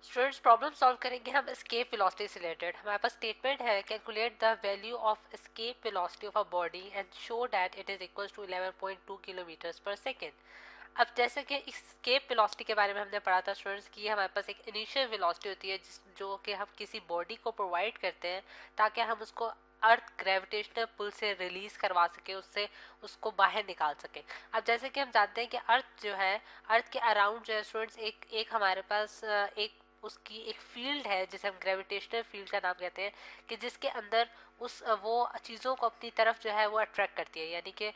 Students problem solve करेंगे हम escape velocity से रिलेटेड। हमारे पास स्टेटमेंट है calculate the value of escape velocity of a body and show that it is equal to 11.2 kilometre per second. अब जैसे कि एस्केप वेलोसिटी के बारे में हमने पढ़ा था स्टूडेंट्स की हमारे पास एक इनिशियल वेलोसिटी होती है जो कि हम किसी बॉडी को प्रोवाइड करते हैं ताकि हम उसको अर्थ ग्रेविटेशनल पुल से रिलीज करवा सके, उससे उसको बाहर निकाल सके। अब जैसे कि हम जानते हैं कि अर्थ जो है, अर्थ के अराउंड जो है स्टूडेंट्स एक एक हमारे पास एक उसकी एक फील्ड है जिसे हम ग्रेविटेशनल फील्ड का नाम कहते हैं, कि जिसके अंदर उस वो चीज़ों को अपनी तरफ जो है वो अट्रैक्ट करती है, यानी कि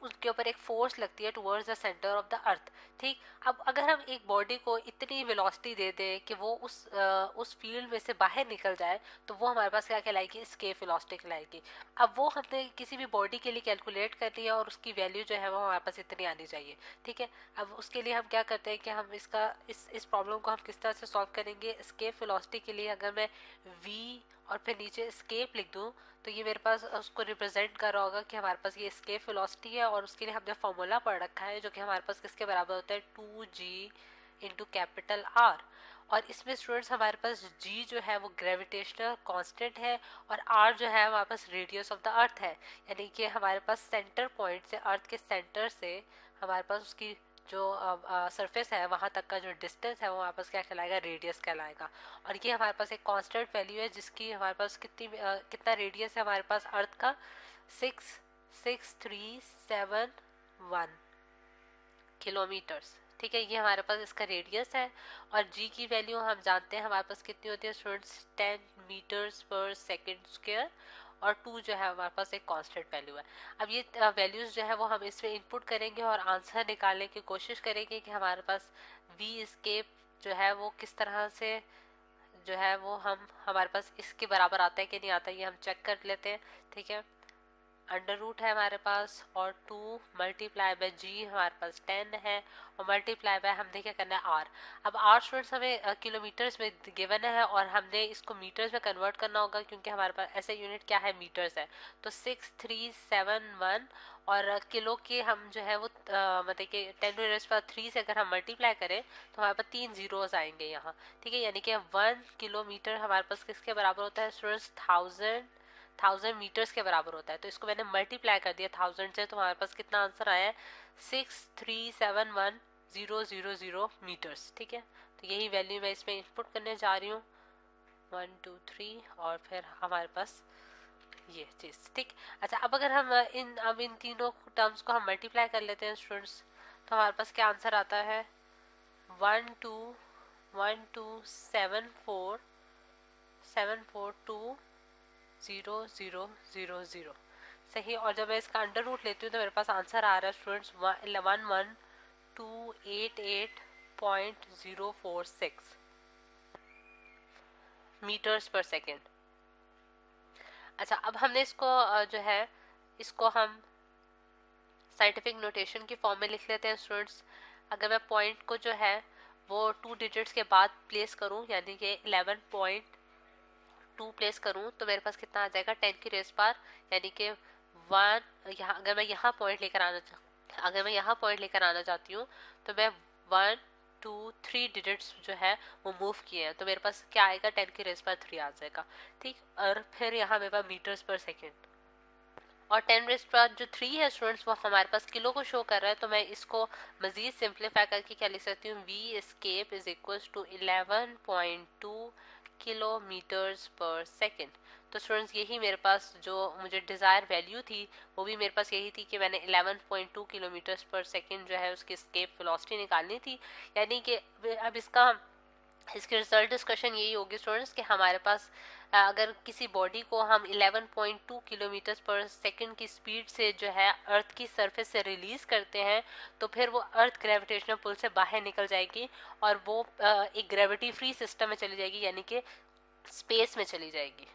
उसके ऊपर एक फोर्स लगती है towards the centre of the earth. ठीक, अब अगर हम एक बॉडी को इतनी वेलोसिटी दे दें कि वो उस फील्ड में से बाहर निकल जाए तो वो हमारे पास क्या कहलाएगी, एस्केप वेलोसिटी कहलाएगी। अब वो हमने किसी भी बॉडी के लिए कैलकुलेट कर लिया और उसकी वैल्यू जो है वो हमारे पास इतनी आनी चाहिए। ठीक है, अब उसके लिए हम क्या करते हैं कि हम इस प्रॉब्लम को हम किस तरह से सॉल्व करेंगे। एस्केप वेलोसिटी के लिए अगर मैं v और फिर नीचे एस्केप लिख दूं तो ये मेरे पास उसको रिप्रेजेंट कर रहा होगा कि हमारे पास ये एस्केप वेलोसिटी है, और उसके लिए हमने फॉर्मूला पढ़ रखा है जो कि हमारे पास किसके बराबर होता है, 2g इंटू कैपिटल R। और इसमें स्टूडेंट्स हमारे पास g जो है वो ग्रेविटेशनल कांस्टेंट है और r जो है हमारे पास रेडियस ऑफ द अर्थ है, यानी कि हमारे पास सेंटर पॉइंट से, अर्थ के सेंटर से हमारे पास उसकी जो सरफेस है वहाँ तक का जो डिस्टेंस है वो हमारे पास क्या कहलाएगा, रेडियस कहलाएगा। और ये हमारे पास एक कांस्टेंट वैल्यू है जिसकी हमारे पास कितना रेडियस है हमारे पास अर्थ का, 66371 किलोमीटर्स। ठीक है, ये हमारे पास इसका रेडियस है। और जी की वैल्यू हम जानते हैं हमारे पास कितनी होती है स्टूडेंट्स, 10 मीटर्स पर सेकेंड स्क्वायर, और 2 जो है हमारे पास एक कांस्टेंट वैल्यू है। अब ये वैल्यूज जो है वो हम इसमें इनपुट करेंगे और आंसर निकालने की कोशिश करेंगे कि हमारे पास वी एस्केप जो है वो किस तरह से जो है वो हमारे पास इसके बराबर आता है कि नहीं आता, ये हम चेक कर लेते हैं। ठीक है, अंडर रूट है हमारे पास और 2 मल्टीप्लाई बाय जी हमारे पास 10 है, और मल्टीप्लाई बाय हमने क्या करना है, आर। अब आर स्टूडेंट्स हमें किलोमीटर्स में गिवन है और हमने इसको मीटर्स में कन्वर्ट करना होगा क्योंकि हमारे पास ऐसे यूनिट क्या है, मीटर्स है। तो 6371 और किलो के हम जो है वो मतलब कि 10⁻³ से अगर हम मल्टीप्लाई करें तो हमारे पास 3 जीरोस आएंगे यहाँ। ठीक है, यानी कि 1 किलोमीटर हमारे पास किसके बराबर होता है स्टूडेंट्स, 1000 मीटर्स के बराबर होता है। तो इसको मैंने मल्टीप्लाई कर दिया 1000 से, तो हमारे पास कितना आंसर आया है, 6371000 मीटर्स। ठीक है, तो यही वैल्यू मैं इसमें इनपुट करने जा रही हूँ, 1 2 3 और फिर हमारे पास ये चीज़। ठीक, अच्छा अब अगर हम इन तीनों टर्म्स को हम मल्टीप्लाई कर लेते हैं स्टूडेंट्स तो हमारे पास क्या आंसर आता है, 1212747420000 सही। और जब मैं इसका अंडर रूट लेती हूँ तो मेरे पास आंसर आ रहा है स्टूडेंट्स 11288.046 मीटर्स पर सेकेंड। अच्छा अब हमने इसको जो है इसको हम साइंटिफिक नोटेशन की फॉर्म में लिख लेते हैं स्टूडेंट्स। अगर मैं पॉइंट को जो है वो 2 डिजिट्स के बाद प्लेस करूं, यानी कि 11.2 प्लेस करूं तो मेरे पास कितना आ जाएगा, 10 की रेस पार, यानी कि 1 यहाँ अगर मैं यहाँ पॉइंट लेकर आना चाहती हूँ तो मैं 1 2 3 डिजिट्स जो है वो मूव किए हैं, तो मेरे पास क्या आएगा, 10 की रेस पार 3 आ जाएगा। ठीक, और फिर यहाँ मेरे पास मीटर्स पर सेकेंड, और 10 रेस्ट पावर जो 3 है स्टूडेंट्स वो हमारे पास किलो को शो कर रहा है, तो मैं इसको मजीद सिंप्लीफाई करके क्या लिख सकती हूँ, V escape is equal to 11.2 kilometres per second. तो स्टूडेंट्स यही मेरे पास जो मुझे डिज़ायर वैल्यू थी वो भी मेरे पास यही थी कि मैंने 11.2 किलोमीटर्स पर सेकेंड जो है उसकी एस्केप वेलोसिटी निकालनी थी। यानी कि अब इसकी रिजल्ट डिस्कशन यही होगी स्टूडेंट्स कि हमारे पास अगर किसी बॉडी को हम 11.2 किलोमीटर पर सेकंड की स्पीड से जो है अर्थ की सरफेस से रिलीज करते हैं तो फिर वो अर्थ ग्रेविटेशनल पुल से बाहर निकल जाएगी और वो एक ग्रेविटी फ्री सिस्टम में चली जाएगी, यानी कि स्पेस में चली जाएगी।